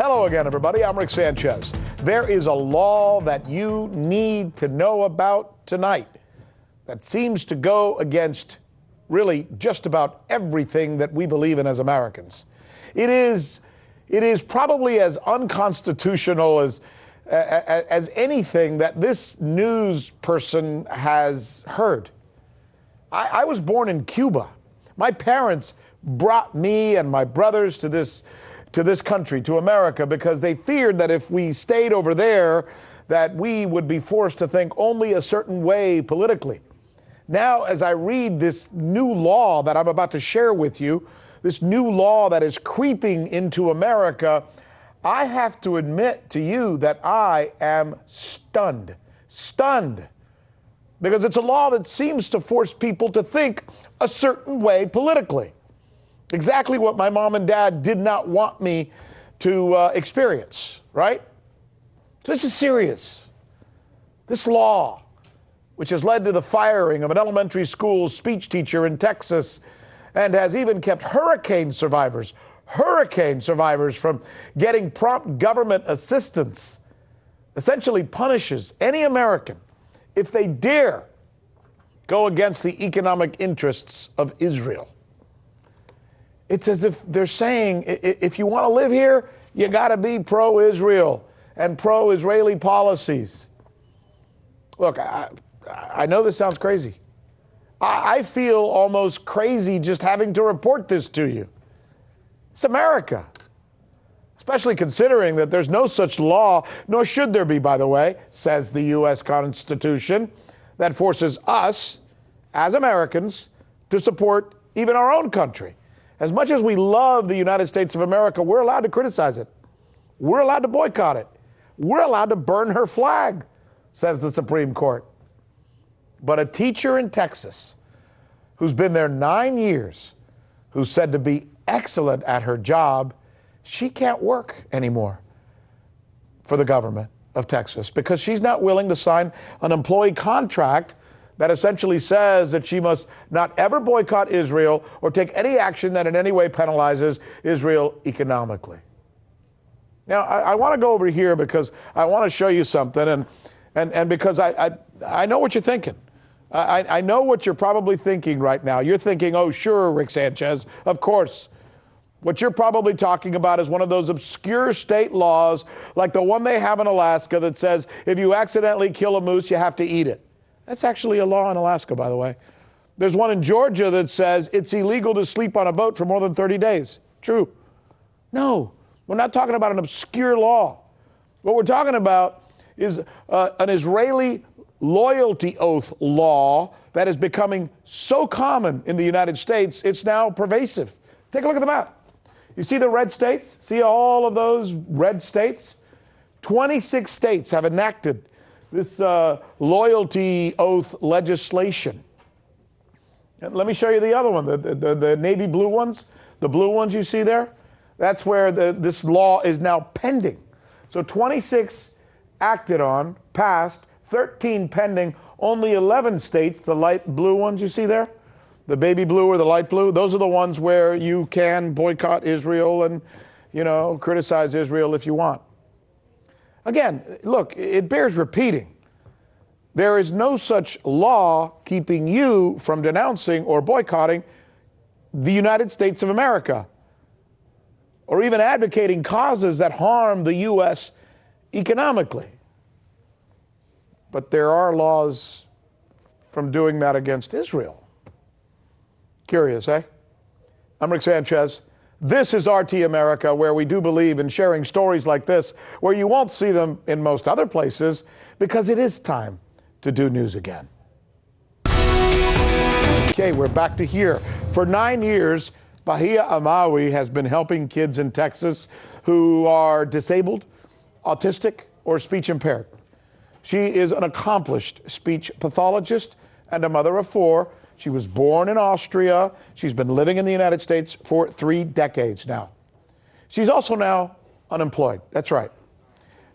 Hello again, everybody. I'm Rick Sanchez. There is a law that you need to know about tonight that seems to go against really just about everything that we believe in as Americans. It is probably as unconstitutional as anything that this news person has heard. I was born in Cuba. My parents brought me and my brothers to this country, to America, because they feared that if we stayed over there, that we would be forced to think only a certain way politically. Now, as I read this new law that I'm about to share with you, this new law that is creeping into America, I have to admit to you that I am stunned. Stunned. Because it's a law that seems to force people to think a certain way politically. Exactly what my mom and dad did not want me to experience, right? So this is serious. This law, which has led to the firing of an elementary school speech teacher in Texas and has even kept hurricane survivors from getting prompt government assistance, essentially punishes any American if they dare go against the economic interests of Israel. It's as if they're saying, if you want to live here, you got to be pro-Israel and pro-Israeli policies. Look, I know this sounds crazy. I feel almost crazy just having to report this to you. It's America. Especially considering that there's no such law, nor should there be, by the way, says the U.S. Constitution, that forces us, as Americans, to support even our own country. As much as we love the United States of America, we're allowed to criticize it. We're allowed to boycott it. We're allowed to burn her flag, says the Supreme Court. But a teacher in Texas who's been there 9 years, who's said to be excellent at her job, she can't work anymore for the government of Texas because she's not willing to sign an employee contract that essentially says that she must not ever boycott Israel or take any action that in any way penalizes Israel economically. Now, I want to go over here because I want to show you something, and because I know what you're thinking. I know what you're probably thinking right now. You're thinking, oh, sure, Rick Sanchez, of course. What you're probably talking about is one of those obscure state laws like the one they have in Alaska that says if you accidentally kill a moose, you have to eat it. That's actually a law in Alaska, by the way. There's one in Georgia that says it's illegal to sleep on a boat for more than 30 days. True. No, we're not talking about an obscure law. What we're talking about is an Israeli loyalty oath law that is becoming so common in the United States, it's now pervasive. Take a look at the map. You see the red states? See all of those red states? 26 states have enacted this loyalty oath legislation. And let me show you the other one, the navy blue ones. The blue ones you see there? That's where this law is now pending. So 26 acted on, passed, 13 pending, only 11 states, the light blue ones you see there, the baby blue or the light blue, those are the ones where you can boycott Israel and, criticize Israel if you want. Again, look, it bears repeating. There is no such law keeping you from denouncing or boycotting the United States of America or even advocating causes that harm the U.S. economically. But there are laws from doing that against Israel. Curious, eh? I'm Rick Sanchez. This is RT America, where we do believe in sharing stories like this, where you won't see them in most other places, because it is time to do news again. Okay, we're back to here. For 9 years, Bahia Amawi has been helping kids in Texas who are disabled, autistic, or speech impaired. She is an accomplished speech pathologist and a mother of 4. She was born in Austria. She's been living in the United States for 3 decades now. She's also now unemployed. That's right.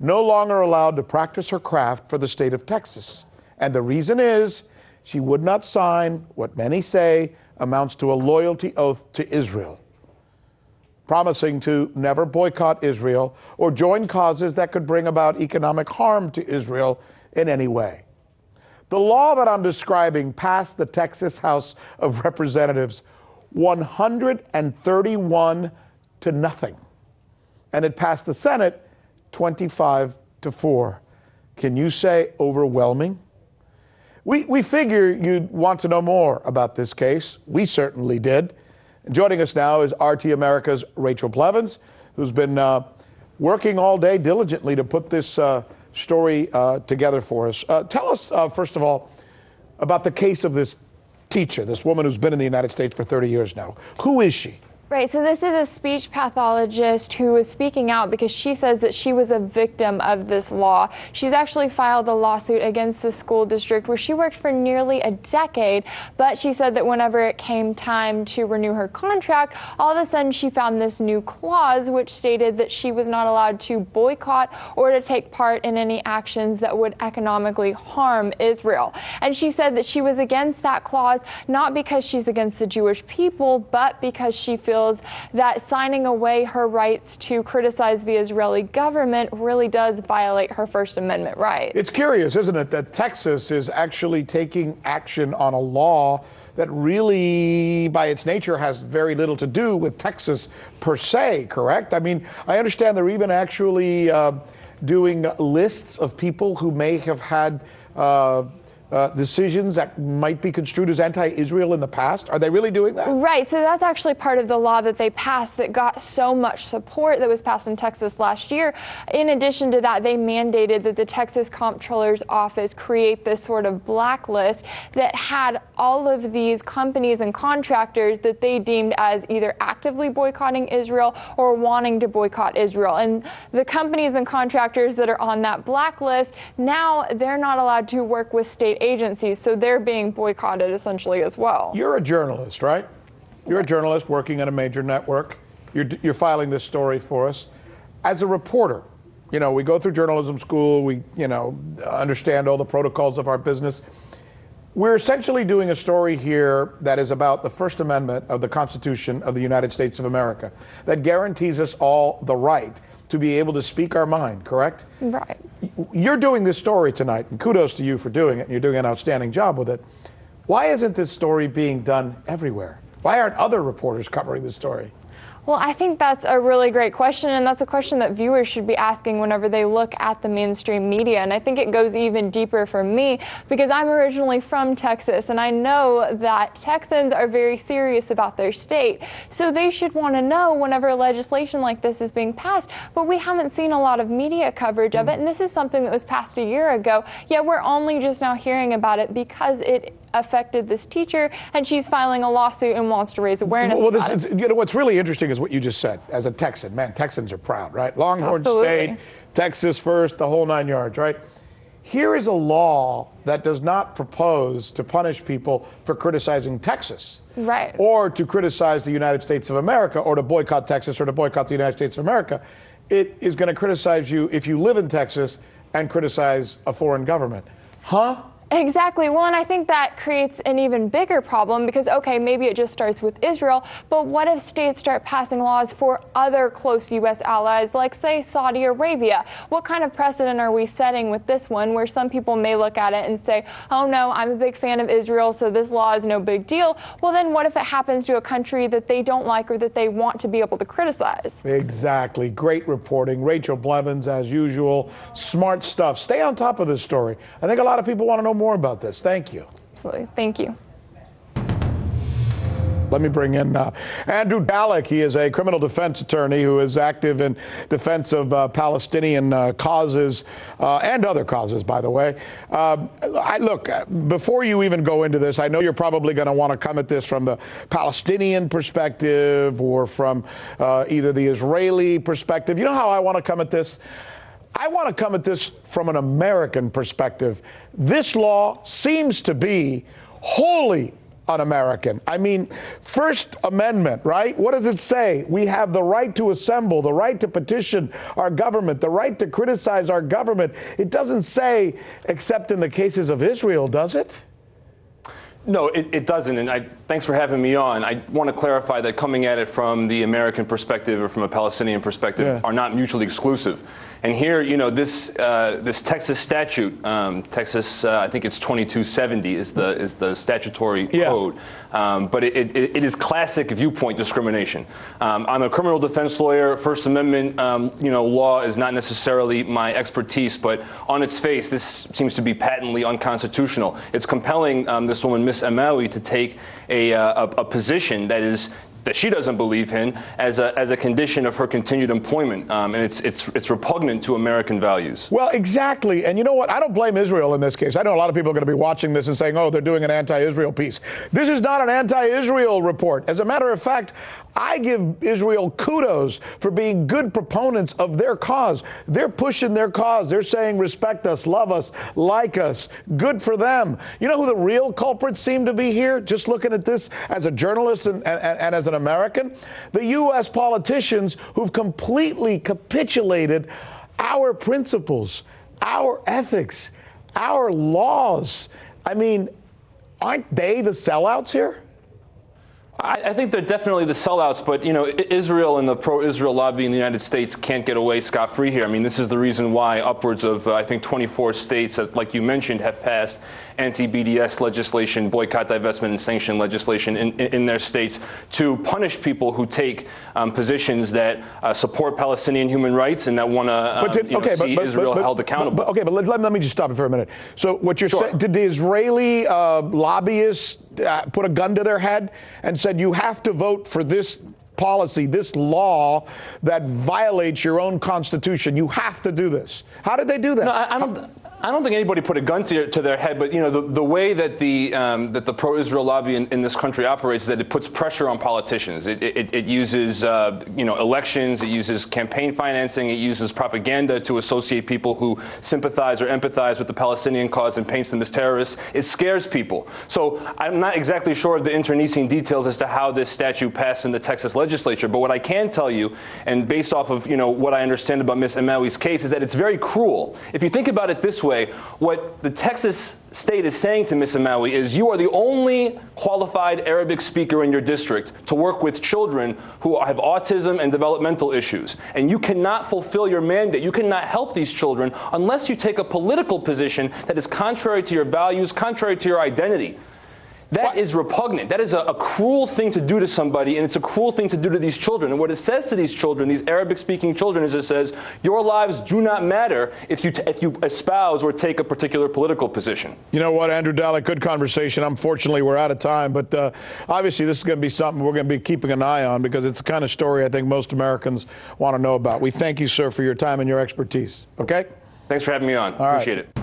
No longer allowed to practice her craft for the state of Texas. And the reason is she would not sign what many say amounts to a loyalty oath to Israel. promising to never boycott Israel or join causes that could bring about economic harm to Israel in any way. The law that I'm describing passed the Texas House of Representatives 131 to nothing. And it passed the Senate 25-4. Can you say overwhelming? We figure you'd want to know more about this case. We certainly did. Joining us now is RT America's Rachel Blevins, who's been working all day diligently to put this story together for us. Tell us, first of all, about the case of this teacher, this woman who's been in the United States for 30 years now. Who is she? Right, so this is a speech pathologist who is speaking out because she says that she was a victim of this law. She's actually filed a lawsuit against the school district where she worked for nearly a decade, but she said that whenever it came time to renew her contract, all of a sudden she found this new clause which stated that she was not allowed to boycott or to take part in any actions that would economically harm Israel. And she said that she was against that clause not because she's against the Jewish people, but because she feels that signing away her rights to criticize the Israeli government really does violate her First Amendment rights. It's curious, isn't it, that Texas is actually taking action on a law that really, by its nature, has very little to do with Texas per se, correct? I mean, I understand they're even actually doing lists of people who may have had decisions that might be construed as anti-Israel in the past? Are they really doing that? Right, so that's actually part of the law that they passed that got so much support that was passed in Texas last year. In addition to that, they mandated that the Texas Comptroller's Office create this sort of blacklist that had all of these companies and contractors that they deemed as either actively boycotting Israel or wanting to boycott Israel. And the companies and contractors that are on that blacklist, now they're not allowed to work with state agencies, so they're being boycotted essentially as well. You're a journalist, right? You're a journalist working at a major network. You're filing this story for us. As a reporter, you know, we go through journalism school, we, understand all the protocols of our business. We're essentially doing a story here that is about the First Amendment of the Constitution of the United States of America that guarantees us all the right to be able to speak our mind, correct? Right. You're doing this story tonight, and kudos to you for doing it, and you're doing an outstanding job with it. Why isn't this story being done everywhere? Why aren't other reporters covering this story? Well, I think that's a really great question, and that's a question that viewers should be asking whenever they look at the mainstream media. And I think it goes even deeper for me because I'm originally from Texas, and I know that Texans are very serious about their state. So they should want to know whenever legislation like this is being passed. But we haven't seen a lot of media coverage of it, and this is something that was passed a year ago. Yet we're only just now hearing about it because it affected this teacher, and she's filing a lawsuit and wants to raise awareness about it. What's really interesting is what you just said. As a Texan, man, Texans are proud, right? Longhorn Absolutely. State, Texas first, the whole 9 yards, right? Here is a law that does not propose to punish people for criticizing Texas. Right. Or to criticize the United States of America, or to boycott Texas, or to boycott the United States of America. It is going to criticize you if you live in Texas and criticize a foreign government. Huh? Exactly. Well, and I think that creates an even bigger problem because, okay, maybe it just starts with Israel, but what if states start passing laws for other close U.S. allies, like, say, Saudi Arabia? What kind of precedent are we setting with this one where some people may look at it and say, oh, no, I'm a big fan of Israel, so this law is no big deal? Well, then what if it happens to a country that they don't like or that they want to be able to criticize? Exactly. Great reporting. Rachel Blevins, as usual. Smart stuff. Stay on top of this story. I think a lot of people want to know more about this. Thank you. Absolutely. Thank you. Let me bring in Andrew Ballack. He is a criminal defense attorney who is active in defense of Palestinian causes and other causes, by the way. Look, before you even go into this, I know you're probably going to want to come at this from the Palestinian perspective or from either the Israeli perspective. You know how I want to come at this? I want to come at this from an American perspective. This law seems to be wholly un-American. I mean, First Amendment, right? What does it say? We have the right to assemble, the right to petition our government, the right to criticize our government. It doesn't say, except in the cases of Israel, does it? No, it doesn't, and thanks for having me on. I want to clarify that coming at it from the American perspective or from a Palestinian perspective are not mutually exclusive. And here, you know, this Texas statute, Texas, I think it's 2270 is the statutory code, but it is classic viewpoint discrimination. I'm a criminal defense lawyer. First Amendment, law is not necessarily my expertise, but on its face, this seems to be patently unconstitutional. It's compelling this woman, Miss Amawi, to take a position that she doesn't believe in as a condition of her continued employment, and it's repugnant to American values. Well, exactly, and you know what? I don't blame Israel in this case. I know a lot of people are going to be watching this and saying, "Oh, they're doing an anti-Israel piece." This is not an anti-Israel report. As a matter of fact, I give Israel kudos for being good proponents of their cause. They're pushing their cause. They're saying, "Respect us, love us, like us." Good for them. You know who the real culprits seem to be here? Just looking at this as a journalist and as an American, the U.S. politicians who've completely capitulated our principles, our ethics, our laws. I mean, aren't they the sellouts here? I think they're definitely the sellouts, but, you know, Israel and the pro-Israel lobby in the United States can't get away scot-free here. I mean, this is the reason why upwards of, I think, 24 states, like you mentioned, have passed anti-BDS legislation, boycott, divestment, and sanction legislation in their states to punish people who take positions that support Palestinian human rights and that want to see Israel held accountable. But let me just stop it for a minute. So what you're saying, did the Israeli lobbyists put a gun to their head and said, you have to vote for this policy, this law that violates your own constitution? You have to do this. How did they do that? No, I don't think anybody put a gun to their head, but, you know, the way that the pro-Israel lobby in this country operates is that it puts pressure on politicians. It uses elections, it uses campaign financing, it uses propaganda to associate people who sympathize or empathize with the Palestinian cause and paints them as terrorists. It scares people. So I'm not exactly sure of the internecine details as to how this statute passed in the Texas legislature, but what I can tell you, and based off of what I understand about Ms. Amawi's case, is that it's very cruel. If you think about it this way, what the Texas state is saying to Ms. Amawi is, you are the only qualified Arabic speaker in your district to work with children who have autism and developmental issues. And you cannot fulfill your mandate. You cannot help these children unless you take a political position that is contrary to your values, contrary to your identity. That is repugnant. That is a cruel thing to do to somebody, and it's a cruel thing to do to these children. And what it says to these children, these Arabic-speaking children, is it says, your lives do not matter if you espouse or take a particular political position. You know what, Andrew Ballack, good conversation. Unfortunately, we're out of time, but obviously this is going to be something we're going to be keeping an eye on because it's the kind of story I think most Americans want to know about. We thank you, sir, for your time and your expertise. Okay? Thanks for having me on. Appreciate it.